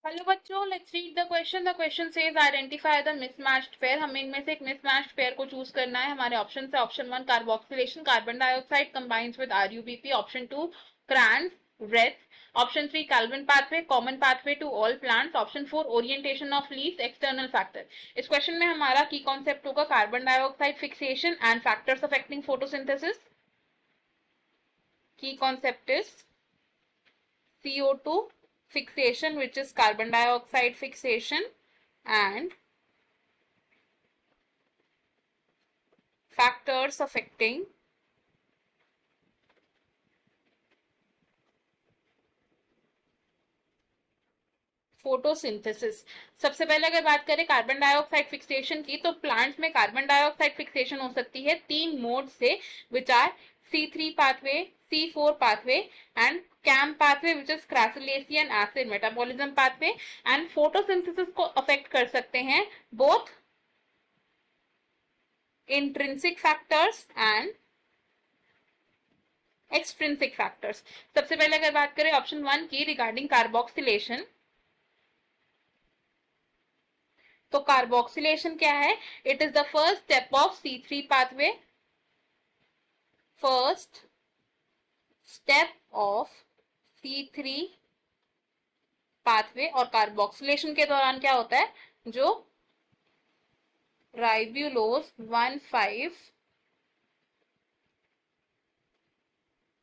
Hello बच्चों, let's read the question. The question says identify the mismatched pair. हमें इनमें से एक मिसमैच्ड पेयर को चूज करना है। हमारे ऑप्शन है option 1 carboxylation carbon dioxide combines with RuBP, option 2 Kranz wreath, option 3 Calvin pathway common pathway to all plants, option 4 orientation of leaves external factor. इस क्वेश्चन में हमारा की कॉन्सेप्ट होगा carbon dioxide fixation and factors affecting photosynthesis. Key concept is CO2 fixation, which is carbon dioxide fixation, and factors affecting photosynthesis. सबसे पहले अगर बात करें carbon dioxide fixation की, तो प्लांट्स में कार्बन डाइऑक्साइड फिक्सेशन हो सकती है तीन मोड से, which are C3 pathway, C4 pathway and CAM pathway, which is crassulacean acid metabolism pathway. And photosynthesis को अफेक्ट कर सकते हैं both intrinsic factors and extrinsic factors. सबसे पहले अगर बात करें ऑप्शन 1 की रिगार्डिंग कार्बोक्सिलेशन, तो कार्बोक्सिलेशन क्या है? It is the first step of C3 pathway, first step of C3 pathway. और कार्बोक्सिलेशन के दौरान क्या होता है? जो राइब्यूलोज 1,5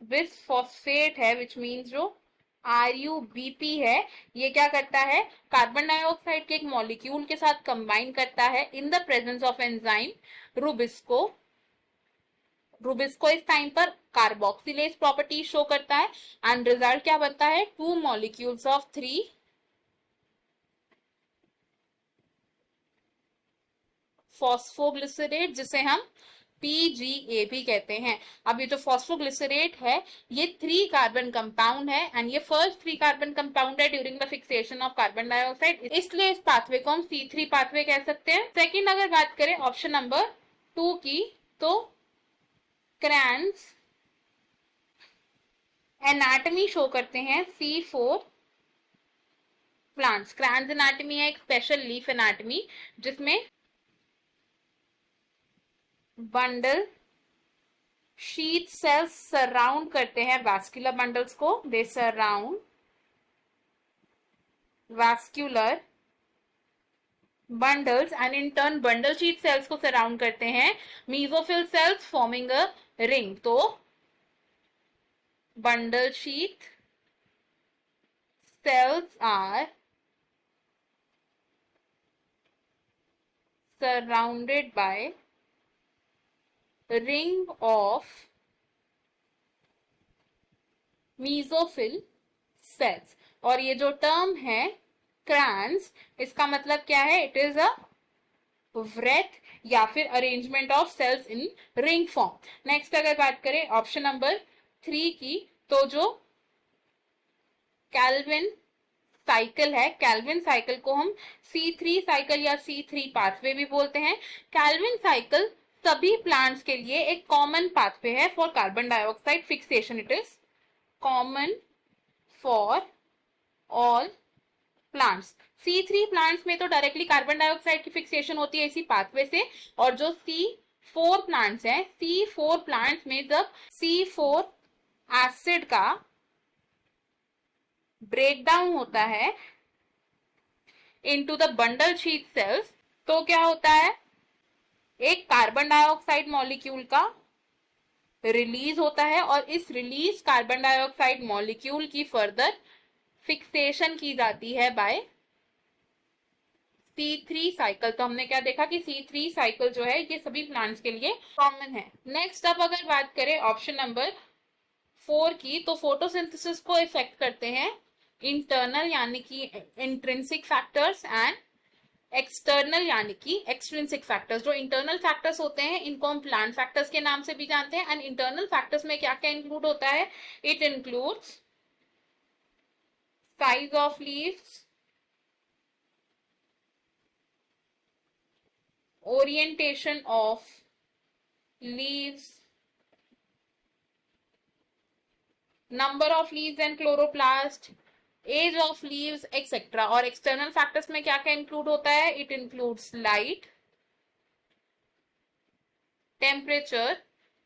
बिसफॉस्फेट है, विच मीन्स जो RUBP है, ये क्या करता है? कार्बन डाइऑक्साइड के एक मॉलिक्यूल के साथ कंबाइन करता है in the presence of enzyme Rubisco. Rubisco इस टाइम पर कार्बोक्सिलेज प्रॉपर्टी शो करता है एंड रिजल्ट क्या बनता है? टू मॉलिक्यूल्स ऑफ 3 फॉस्फोग्लिसरेट, जिसे हम PGA भी कहते हैं। अब ये जो फॉस्फोग्लिसरेट है, ये 3 कार्बन कंपाउंड है एंड ये फर्स्ट 3 कार्बन कंपाउंड है during the fixation of carbon dioxide, इसलिए इस पाथवे को हम C3 पाथवे कह सकते हैं। सेकेंड अगर बात करें ऑप्शन नंबर 2 की, तो क्रैंस एनाटमी शो करते हैं C4 प्लांट्स। क्रैंस एनाटमी है एक स्पेशल लीफ एनाटमी, जिसमें बंडल शीथ सेल्स सराउंड करते हैं वैस्कुलर बंडल्स को। They surround vascular bundles and in turn bundle sheath cells को सराउंड करते हैं mesophyll cells forming a ring. तो bundle sheath cells are surrounded by ring of mesophil cells। और ये जो टर्म है क्रैंस, इसका मतलब क्या है? इट इज अ व्रेथ या फिर arrangement of cells in ring form. Next अगर बात करें ऑप्शन नंबर 3 की, तो जो कैल्विन साइकिल है, कैल्विन साइकिल को हम C3 साइकिल या C3 पाथवे भी बोलते हैं। कैल्विन साइकिल सभी प्लांट्स के लिए एक कॉमन पाथवे है for carbon dioxide fixation. It is common for all plants. C3 plants में तो डायरेक्टली कार्बन डाइऑक्साइड की फिक्सेशन होती है इसी पाथवे से, और जो C4 प्लांट्स हैं, C4 प्लांट्स में जब C4 एसिड का ब्रेकडाउन होता है into the bundle sheath sales, तो क्या होता है? एक कार्बन डाइऑक्साइड मॉलिक्यूल का रिलीज होता है और इस रिलीज कार्बन डाइऑक्साइड मॉलिक्यूल की फर्दर फिक्सेशन की जाती है बाय C3 साइकिल। तो हमने क्या देखा कि C3 साइकिल जो है ये सभी प्लांट्स के लिए कॉमन है। नेक्स्ट अब अगर बात करें ऑप्शन नंबर 4 की, तो फोटोसिंथेसिस को इफेक्ट करते हैं इंटरनल यानी कि इंट्रिंसिक फैक्टर्स एंड एक्सटर्नल यानी कि एक्सट्रिंसिक फैक्टर्स। जो इंटरनल फैक्टर्स होते हैं इनको हम प्लांट फैक्टर्स के नाम से भी जानते हैं। एंड इंटरनल फैक्टर्स में क्या क्या इंक्लूड होता है? It includes size of leaves, orientation of leaves, number of leaves and chloroplast, age of leaves etcetera. और एक्सटर्नल फैक्टर्स में क्या क्या इंक्लूड होता है? It includes light, temperature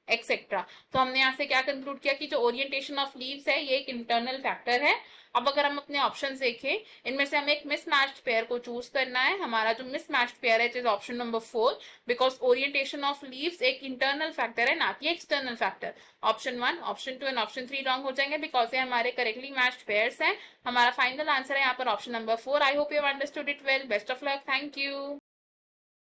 etcetera. तो हमने यहाँ से क्या कंक्लूड किया कि जो ओरिएंटेशन ऑफ लीव्स है ये एक इंटरनल फैक्टर है। अब अगर हम अपने ऑप्शन देखें, इनमें से हमें एक मिसमैच्ड पेयर को चूज करना है। हमारा जो मिसमैच्ड पेयर है it is option number 4, because orientation of leaves एक इंटरनल फैक्टर है, ना कि external factor. Option 1, option 2 and option 3 wrong हो जाएंगे बिकॉज ये हमारे करेक्टली मैच्ड पेयर्स हैं। हमारा फाइनल आंसर है यहाँ पर option number 4। I hope you have understood it well. Best of luck, thank you.